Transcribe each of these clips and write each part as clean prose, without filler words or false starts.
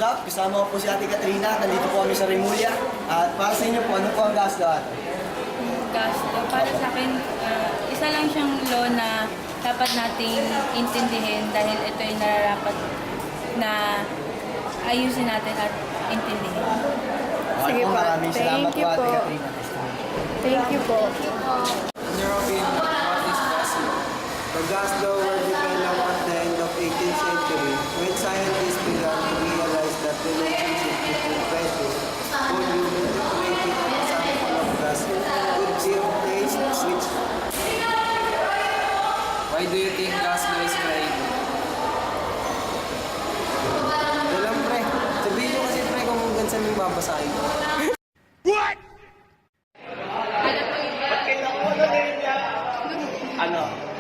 up? Kasama ko po si Ate Katrina. Nandito po kami sa Remulla. At para sa inyo po, ano po ang gas law? Gas law, para sa akin, isa lang siyang law na dapat nating intindihin dahil ito ay nararapat na ayusin natin at intindihin. Sige po. Maraming salamat Thank you po, Ate po. Katrina. Thank you po. In your opinion, what is gas law? The gas law were developed at the end of 18th century when scientists began to realize that the relationship between pressure, volume, and temperature of a sample of gas could be obtained which Why do you think gas law is created? Walang pre. Sabihin nyo kasi pre kung hanggang saan yung babasahin ko.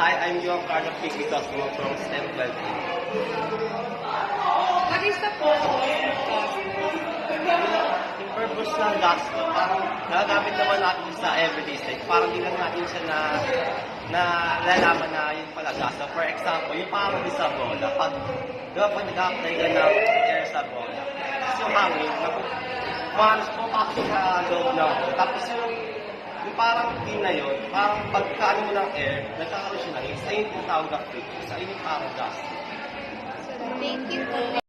Hi, I'm Giancarlo Piqui Cosmo from STEM 12. What is the purpose of gas? Yung purpose ng gas, parang nagagamit naman natin sa everyday life. Parang di lang natin siya na lalaman na yun pala gas. So, for example, yung parang sa bola, pag nag-apply ka ng air sa bola, tapos yung hangin, mahalos po pasok sa loob ng bola. Tapos yung parang team na yun, parang pagkaano mo ng air, nagkakaroon siya ng isa yung tinatawag na fluid. Isa yun yung parang gas. Thank you po.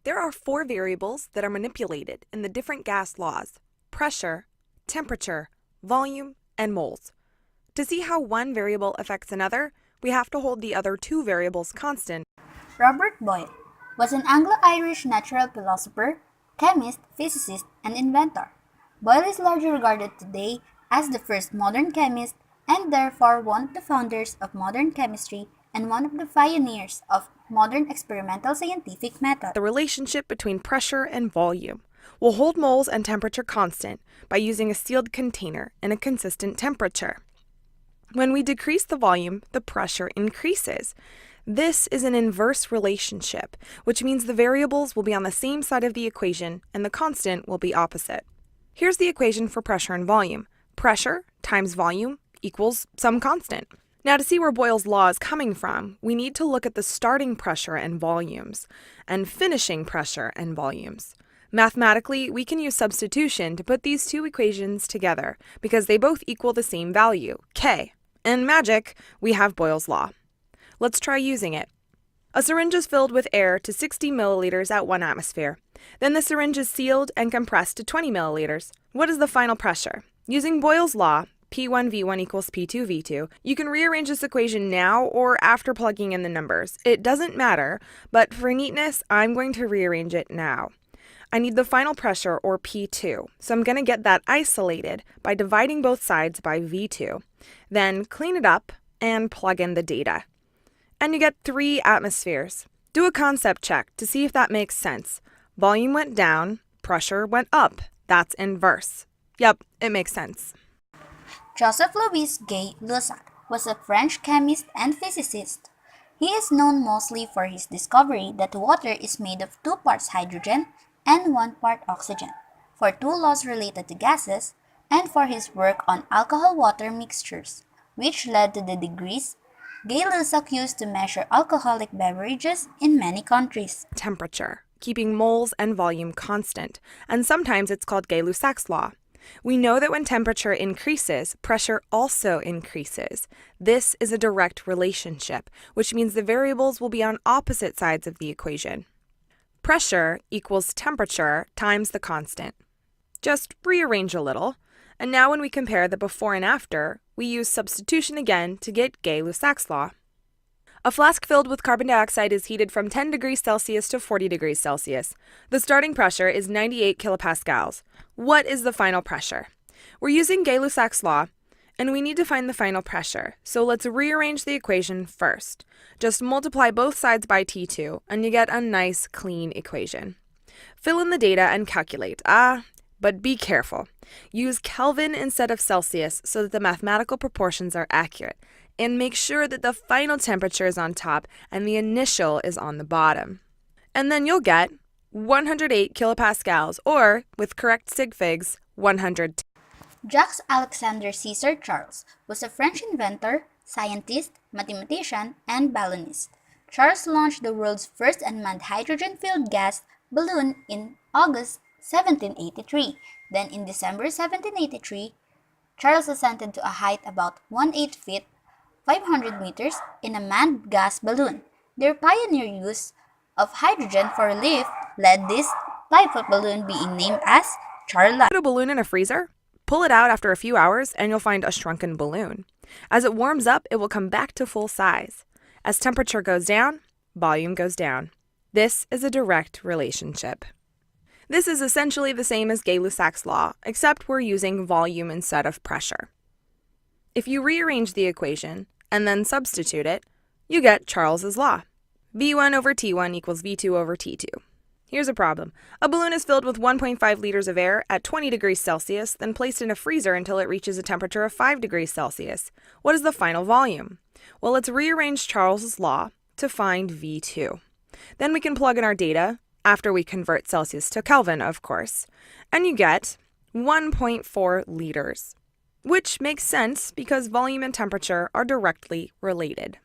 There are 4 variables that are manipulated in the different gas laws: pressure, temperature, volume, and moles. To see how one variable affects another, we have to hold the other 2 variables constant. Robert Boyle was an Anglo-Irish natural philosopher, chemist, physicist, and inventor. Boyle is largely regarded today as the first modern chemist and therefore one of the founders of modern chemistry and one of the pioneers of modern experimental scientific method. The relationship between pressure and volume. We'll hold moles and temperature constant by using a sealed container and a consistent temperature. When we decrease the volume, the pressure increases. This is an inverse relationship, which means the variables will be on the same side of the equation and the constant will be opposite. Here's the equation for pressure and volume. Pressure times volume equals some constant. Now, to see where Boyle's law is coming from, we need to look at the starting pressure and volumes, and finishing pressure and volumes. Mathematically, we can use substitution to put these 2 equations together, because they both equal the same value, K. In magic, we have Boyle's law. Let's try using it. A syringe is filled with air to 60 milliliters at 1 atmosphere. Then the syringe is sealed and compressed to 20 milliliters. What is the final pressure? Using Boyle's law, P1V1 equals P2V2, you can rearrange this equation now or after plugging in the numbers. It doesn't matter, but for neatness, I'm going to rearrange it now. I need the final pressure, or P2, so I'm going to get that isolated by dividing both sides by V2. Then clean it up and plug in the data. And you get 3 atmospheres. Do a concept check to see if that makes sense. Volume went down, pressure went up. That's inverse. Yep, it makes sense. Joseph Louis Gay-Lussac was a French chemist and physicist. He is known mostly for his discovery that water is made of 2 parts hydrogen and 1 part oxygen, for 2 laws related to gases, and for his work on alcohol-water mixtures, which led to the degrees Gay-Lussac used to measure alcoholic beverages in many countries. Temperature, keeping moles and volume constant, and sometimes it's called Gay-Lussac's law. We know that when temperature increases, pressure also increases. This is a direct relationship, which means the variables will be on opposite sides of the equation. Pressure equals temperature times the constant. Just rearrange a little, and now when we compare the before and after, we use substitution again to get Gay-Lussac's law. A flask filled with carbon dioxide is heated from 10 degrees Celsius to 40 degrees Celsius. The starting pressure is 98 kilopascals. What is the final pressure? We're using Gay-Lussac's law, and we need to find the final pressure, so let's rearrange the equation first. Just multiply both sides by T2, and you get a nice, clean equation. Fill in the data and calculate. But be careful. Use Kelvin instead of Celsius so that the mathematical proportions are accurate. And make sure that the final temperature is on top and the initial is on the bottom. And then you'll get 108 kilopascals, or, with correct sig figs, 100. Jacques Alexander Caesar Charles was a French inventor, scientist, mathematician, and balloonist. Charles launched the world's first unmanned hydrogen-filled gas balloon in August 1783. Then in December 1783, Charles ascended to a height about 1/8 feet, 500 meters, in a manned gas balloon. Their pioneer use of hydrogen for relief led this type of balloon being named as Charles. Put a balloon in a freezer, pull it out after a few hours, and you'll find a shrunken balloon. As it warms up, it will come back to full size. As temperature goes down, volume goes down. This is a direct relationship. This is essentially the same as Gay-Lussac's law, except we're using volume instead of pressure. If you rearrange the equation and then substitute it, you get Charles's law. V1 over T1 equals V2 over T2. Here's a problem. A balloon is filled with 1.5 liters of air at 20 degrees Celsius, then placed in a freezer until it reaches a temperature of 5 degrees Celsius. What is the final volume? Well, let's rearrange Charles's law to find V2. Then we can plug in our data, after we convert Celsius to Kelvin, of course, and you get 1.4 liters, which makes sense because volume and temperature are directly related.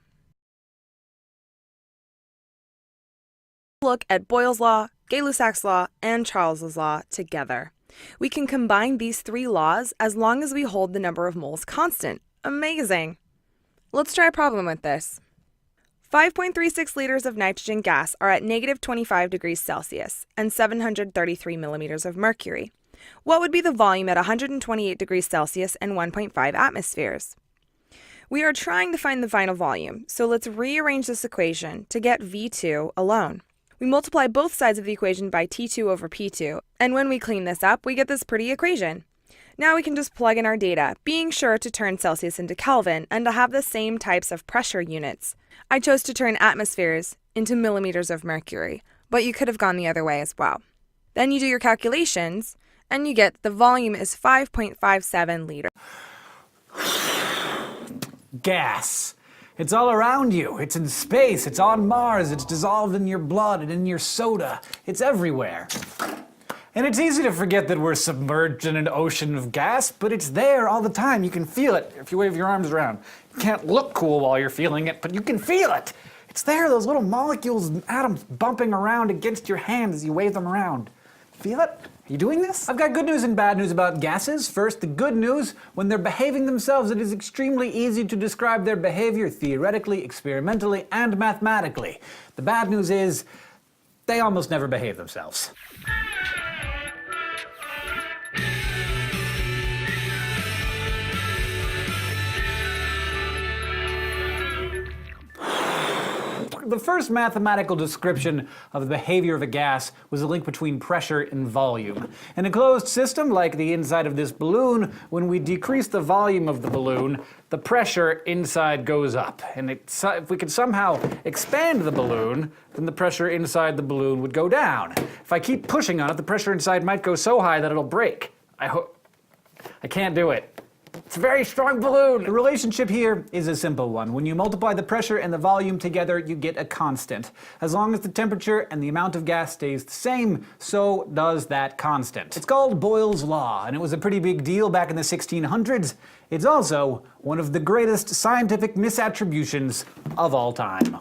Look at Boyle's law, Gay-Lussac's law, and Charles's law together. We can combine these three laws as long as we hold the number of moles constant. Amazing! Let's try a problem with this. 5.36 liters of nitrogen gas are at negative 25 degrees Celsius and 733 millimeters of mercury. What would be the volume at 128 degrees Celsius and 1.5 atmospheres? We are trying to find the final volume, so let's rearrange this equation to get V2 alone. We multiply both sides of the equation by T2 over P2, and when we clean this up, we get this pretty equation. Now we can just plug in our data, being sure to turn Celsius into Kelvin and to have the same types of pressure units. I chose to turn atmospheres into millimeters of mercury, but you could have gone the other way as well. Then you do your calculations, and you get the volume is 5.57 liters. Gas. It's all around you. It's in space. It's on Mars. It's dissolved in your blood and in your soda. It's everywhere. And it's easy to forget that we're submerged in an ocean of gas, but it's there all the time. You can feel it if you wave your arms around. You can't look cool while you're feeling it, but you can feel it. It's there, those little molecules and atoms bumping around against your hand as you wave them around. Feel it? Are you doing this? I've got good news and bad news about gases. First, the good news: when they're behaving themselves, it is extremely easy to describe their behavior theoretically, experimentally, and mathematically. The bad news is they almost never behave themselves. The first mathematical description of the behavior of a gas was a link between pressure and volume. In a closed system, like the inside of this balloon, when we decrease the volume of the balloon, the pressure inside goes up. And if we could somehow expand the balloon, then the pressure inside the balloon would go down. If I keep pushing on it, the pressure inside might go so high that it'll break. I can't do it. It's a very strong balloon. The relationship here is a simple one. When you multiply the pressure and the volume together, you get a constant. As long as the temperature and the amount of gas stays the same, so does that constant. It's called Boyle's law, and it was a pretty big deal back in the 1600s. It's also one of the greatest scientific misattributions of all time.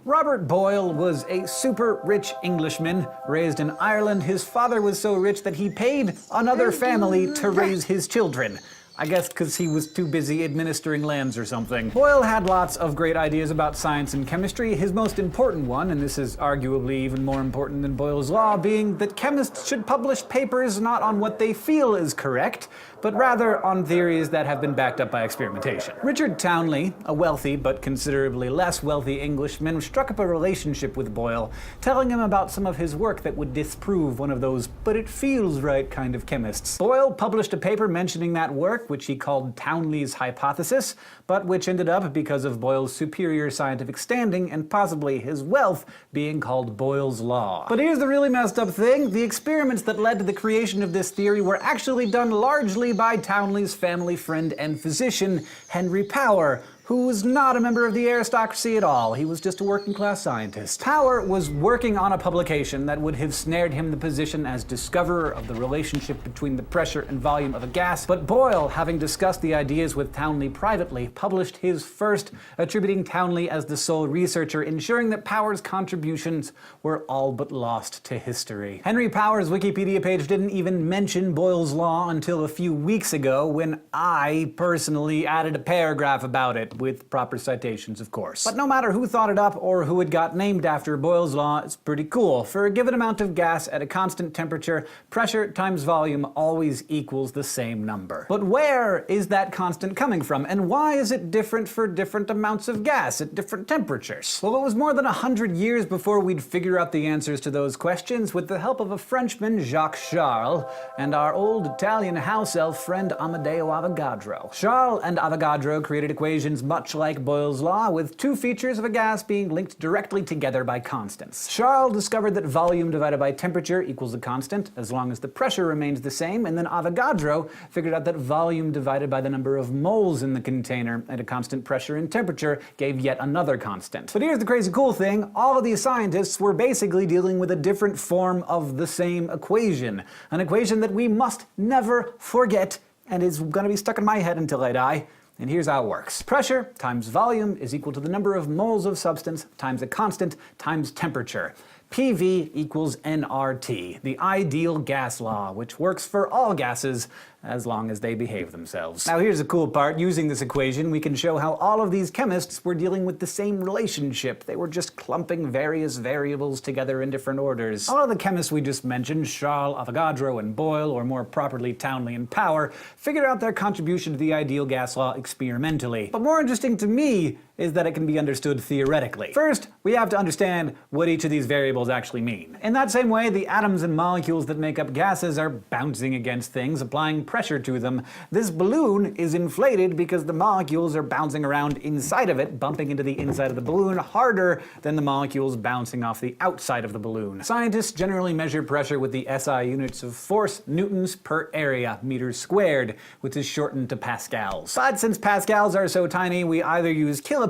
Robert Boyle was a super rich Englishman raised in Ireland. His father was so rich that he paid another family to raise his children. I guess because he was too busy administering lands or something. Boyle had lots of great ideas about science and chemistry. His most important one, and this is arguably even more important than Boyle's law, being that chemists should publish papers not on what they feel is correct, but rather on theories that have been backed up by experimentation. Richard Townley, a wealthy but considerably less wealthy Englishman, struck up a relationship with Boyle, telling him about some of his work that would disprove one of those but it feels right kind of chemists. Boyle published a paper mentioning that work, which he called Townley's hypothesis, but which ended up, because of Boyle's superior scientific standing and possibly his wealth, being called Boyle's law. But here's the really messed up thing: the experiments that led to the creation of this theory were actually done largely by Townley's family friend and physician, Henry Power, who was not a member of the aristocracy at all. He was just a working-class scientist. Power was working on a publication that would have snared him the position as discoverer of the relationship between the pressure and volume of a gas, but Boyle, having discussed the ideas with Townley privately, published his first, attributing Townley as the sole researcher, ensuring that Power's contributions were all but lost to history. Henry Power's Wikipedia page didn't even mention Boyle's law until a few weeks ago, when I personally added a paragraph about it, with proper citations, of course. But no matter who thought it up or who it got named after, Boyle's law is pretty cool. For a given amount of gas at a constant temperature, pressure times volume always equals the same number. But where is that constant coming from, and why is it different for different amounts of gas at different temperatures? Well, it was more than 100 years before we'd figure out the answers to those questions with the help of a Frenchman, Jacques Charles, and our old Italian house elf friend Amedeo Avogadro. Charles and Avogadro created equations much like Boyle's law, with two features of a gas being linked directly together by constants. Charles discovered that volume divided by temperature equals a constant, as long as the pressure remains the same, and then Avogadro figured out that volume divided by the number of moles in the container at a constant pressure and temperature gave yet another constant. But here's the crazy cool thing, all of these scientists were basically dealing with a different form of the same equation, an equation that we must never forget and is gonna be stuck in my head until I die. And here's how it works. Pressure times volume is equal to the number of moles of substance times a constant times temperature. PV equals nRT, the ideal gas law, which works for all gases as long as they behave themselves. Now here's the cool part. Using this equation, we can show how all of these chemists were dealing with the same relationship. They were just clumping various variables together in different orders. All of the chemists we just mentioned, Charles, Avogadro, and Boyle, or more properly Townley and Power, figured out their contribution to the ideal gas law experimentally. But more interesting to me is that it can be understood theoretically. First, we have to understand what each of these variables actually mean. In that same way, the atoms and molecules that make up gases are bouncing against things, applying pressure to them. This balloon is inflated because the molecules are bouncing around inside of it, bumping into the inside of the balloon harder than the molecules bouncing off the outside of the balloon. Scientists generally measure pressure with the SI units of force, newtons per area, meters squared, which is shortened to pascals. But since pascals are so tiny, we either use kilopascals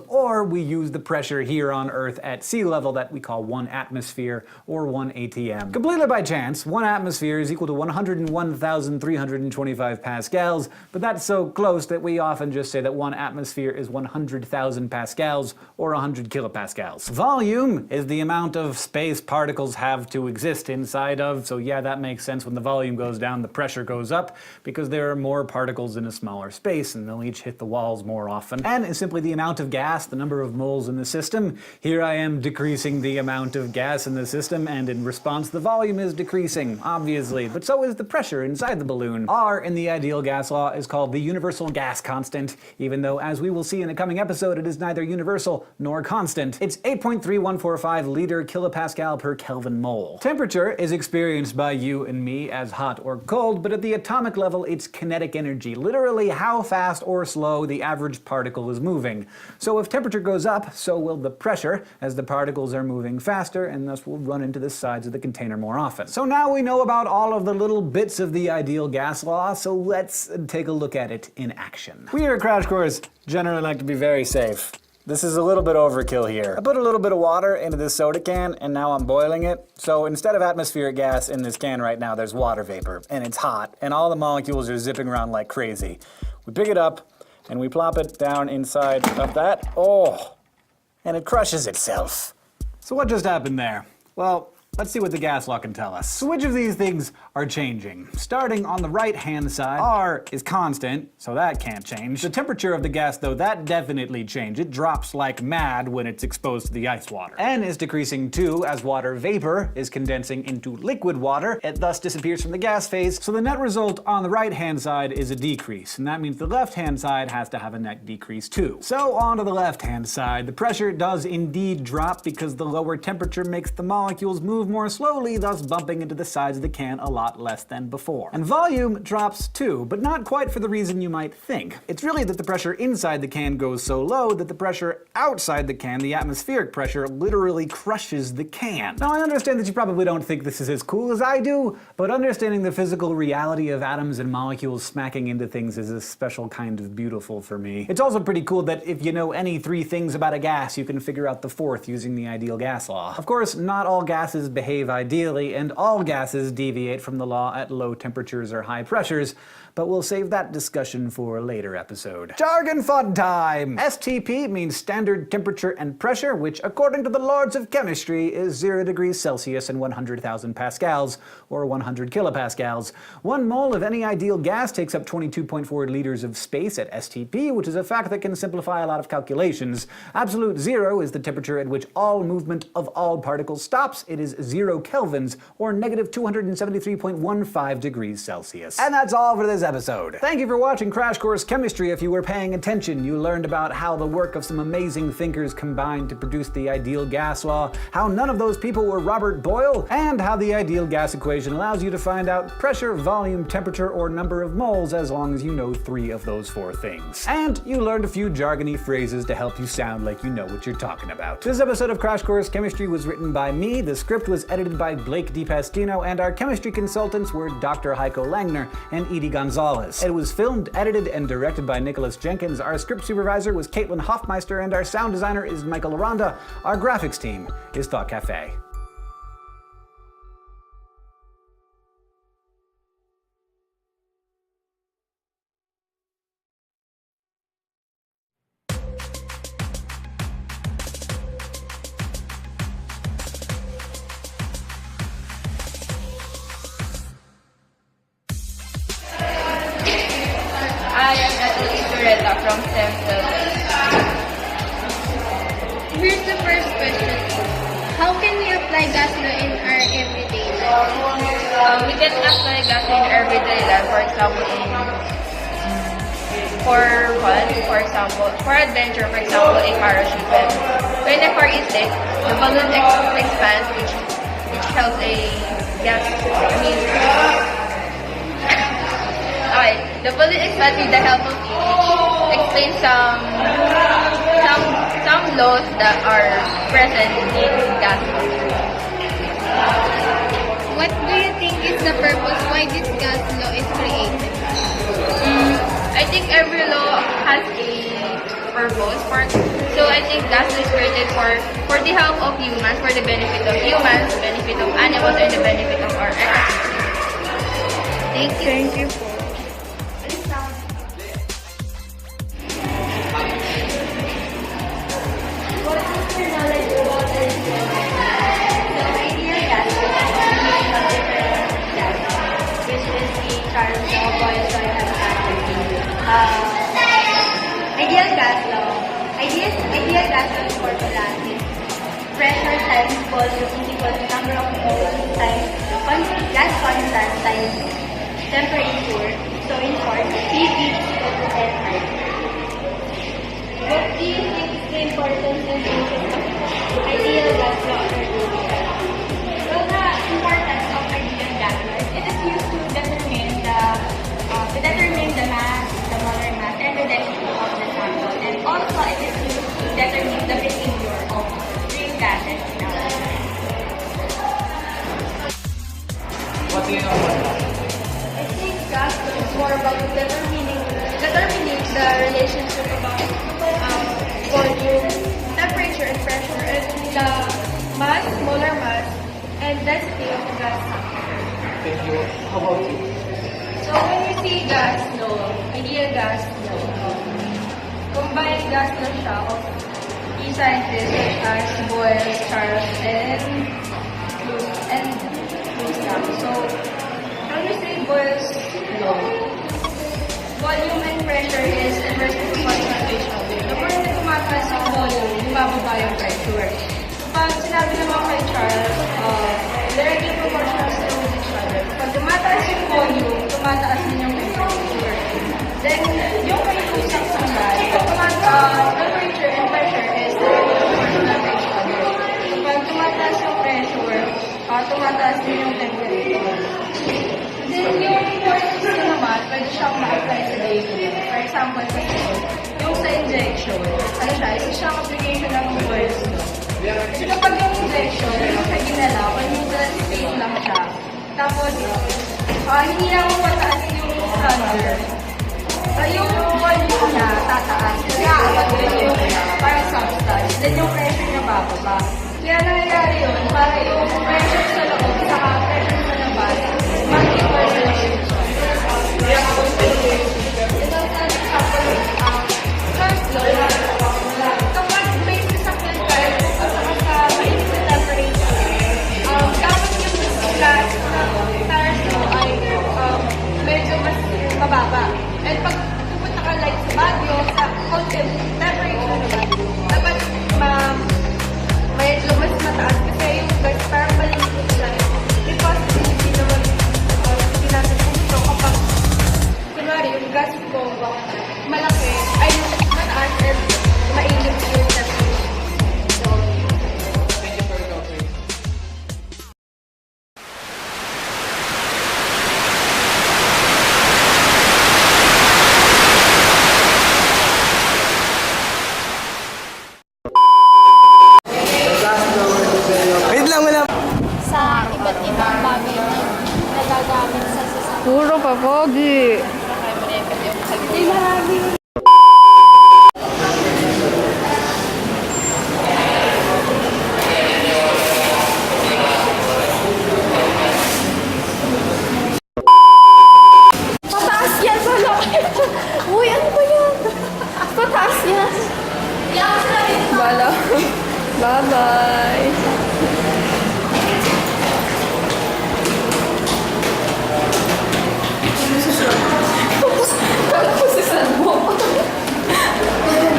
or we use the pressure here on Earth at sea level that we call 1 atmosphere or 1 ATM. Completely by chance, 1 atmosphere is equal to 101,325 pascals, but that's so close that we often just say that 1 atmosphere is 100,000 pascals or 100 kilopascals. Volume is the amount of space particles have to exist inside of, so yeah, that makes sense. When the volume goes down, the pressure goes up because there are more particles in a smaller space and they'll each hit the walls more often. And it's simply the amount of gas, the number of moles in the system. Here I am decreasing the amount of gas in the system, and in response the volume is decreasing, obviously, but so is the pressure inside the balloon. R in the ideal gas law is called the universal gas constant, even though, as we will see in a coming episode, it is neither universal nor constant. It's 8.3145 liter kilopascal per Kelvin mole. Temperature is experienced by you and me as hot or cold, but at the atomic level it's kinetic energy, literally how fast or slow the average particle is moving. So if temperature goes up, so will the pressure, as the particles are moving faster, and thus will run into the sides of the container more often. So now we know about all of the little bits of the ideal gas law, so let's take a look at it in action. We here at Crash Course generally like to be very safe. This is a little bit overkill here. I put a little bit of water into this soda can, and now I'm boiling it. So instead of atmospheric gas in this can right now, there's water vapor, and it's hot, and all the molecules are zipping around like crazy. We pick it up, and we plop it down inside of that. Oh, and it crushes itself. So what just happened there? Well, let's see what the gas law can tell us. So which of these things are changing? Starting on the right-hand side, R is constant, so that can't change. The temperature of the gas, though, that definitely changed. It drops like mad when it's exposed to the ice water. N is decreasing too, as water vapor is condensing into liquid water. It thus disappears from the gas phase, so the net result on the right-hand side is a decrease, and that means the left-hand side has to have a net decrease too. So on to the left-hand side, the pressure does indeed drop because the lower temperature makes the molecules move move more slowly, thus bumping into the sides of the can a lot less than before. And volume drops too, but not quite for the reason you might think. It's really that the pressure inside the can goes so low that the pressure outside the can, the atmospheric pressure, literally crushes the can. Now I understand that you probably don't think this is as cool as I do, but understanding the physical reality of atoms and molecules smacking into things is a special kind of beautiful for me. It's also pretty cool that if you know any 3 things about a gas, you can figure out the 4th using the ideal gas law. Of course, not all gases behave ideally, and all gases deviate from the law at low temperatures or high pressures, but we'll save that discussion for a later episode. Jargon fun time! STP means standard temperature and pressure, which according to the lords of chemistry is 0 degrees Celsius and 100,000 pascals, or 100 kilopascals. 1 mole of any ideal gas takes up 22.4 liters of space at STP, which is a fact that can simplify a lot of calculations. Absolute zero is the temperature at which all movement of all particles stops. It is 0 kelvins, or negative 273.15 degrees Celsius. And that's all for this episode. Thank you for watching Crash Course Chemistry. If you were paying attention, you learned about how the work of some amazing thinkers combined to produce the ideal gas law, how none of those people were Robert Boyle, and how the ideal gas equation allows you to find out pressure, volume, temperature, or number of moles as long as you know 3 of those 4 things. And you learned a few jargony phrases to help you sound like you know what you're talking about. This episode of Crash Course Chemistry was written by me, the script was edited by Blake DiPastino, and our chemistry consultants were Dr. Heiko Langner and Edie Gonzalez. It was filmed, edited, and directed by Nicholas Jenkins. Our script supervisor was Caitlin Hoffmeister, and our sound designer is Michael Aranda. Our graphics team is Thought Cafe. I am Natalie Tureta from STEM Philippines. Here's the first question. How can we apply gas law in our everyday life? We can apply gas in everyday life, for example, for fun, for example, for adventure, for example, a parachute. When the car is sick, the balloon expands, which helps a gas, the balloon expands with the help of which explains some laws that are present in gas law. What do you think is the purpose why this gas law is created? I think every law has a purpose. So I think gas law is created for the help of humans, for the benefit of humans, the benefit of animals, and the benefit of our ecosystem. Thank you. Thank you. Ideal gas law formula is pressure times volume is equal to number of moles times gas constant times temperature. So in short, PV is equal to NI. What do you think is the importance and uses of ideal gas law or ideal? Well, the importance of ideal gas law is it is used to determine the mass, the molar mass, and the density of the sample, and also it is used to determine the behavior of green gases in our environment. What do you know about that? I think gas law is more about determining the relationship about volume, temperature, and pressure, and the mass, molar mass, and density of the gas sample. Thank you. How about you? So when we see gas law, ideal gas law, combined gas law siya of key scientists such as Boyle, Charles, and Gustav. So when we say Boyle's law, volume and pressure is inversely proportional. Kapag tumataas yung volume, bumababa yung pressure. Pag sinabi naman kay Charles, directly proportional sila with each other. Pag tumataas yung volume, tumataas din yung temperature. Then, yung may usap sa gas, temperature and pressure is directly proportional to each other. Pag tumataas yung pressure, naman kasi yung sa injection, ano siya, isa siyang application ng words. So kapag yung injection, yung sa ginala, neutral state lang siya. Tapos, hindi lang mataas yung standard. Yung volume niya tataas. Kasi aapat din yung parang substance. Then yung pressure niya bababa. Kaya nangyayari yun, para yung pressure sa loob, saka pressure sa labas, mag-equal na lang yun. Ito ang example, first law, kapag may sasakyan ka, pupunta ka sa mainit na temperature, dapat yung gas ng tires mo ay medyo mas mababa. And pag pupunta ka like sa Baguio, sa cold temperature naman, dapat medyo mas mataas kasi yung gas parang maliit siya. Because hindi naman pinasa kapag kunwari yung gas bomba malaki ay mataas and mainit yung temperature. So, Thank you for the coffee. Wait lang, wala. Sa iba't ibang bagay na nagagamit sa sasakyan. puro pa pogi. Pataas yan sa laki. Uy, ano ba yan? Pataas yan. Bala. Bye-bye. Pusisan mo.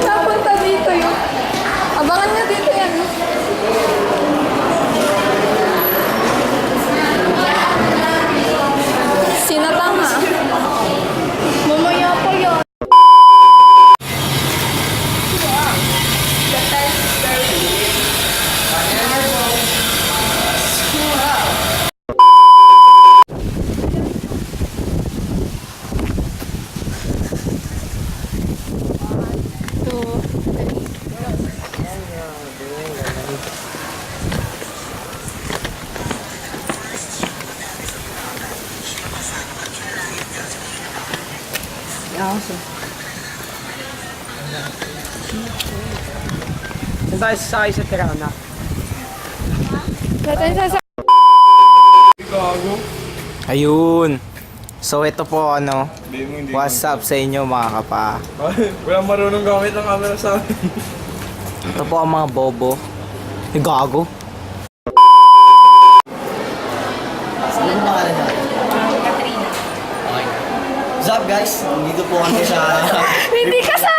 Napunta dito yun. Abangan nga dito yan. Sinatanga. Mamaya pa yan. Saan tayo sasakay sa Tirana? Ayun. So ito po ano, what's up sa inyo mga kapa. Walang marunong gamit ng camera sa amin. Ito po ang mga bobo. Gago. Ano ang pangalan natin? Katrina. What's up guys? Dito po kami sa... Hindi ka sa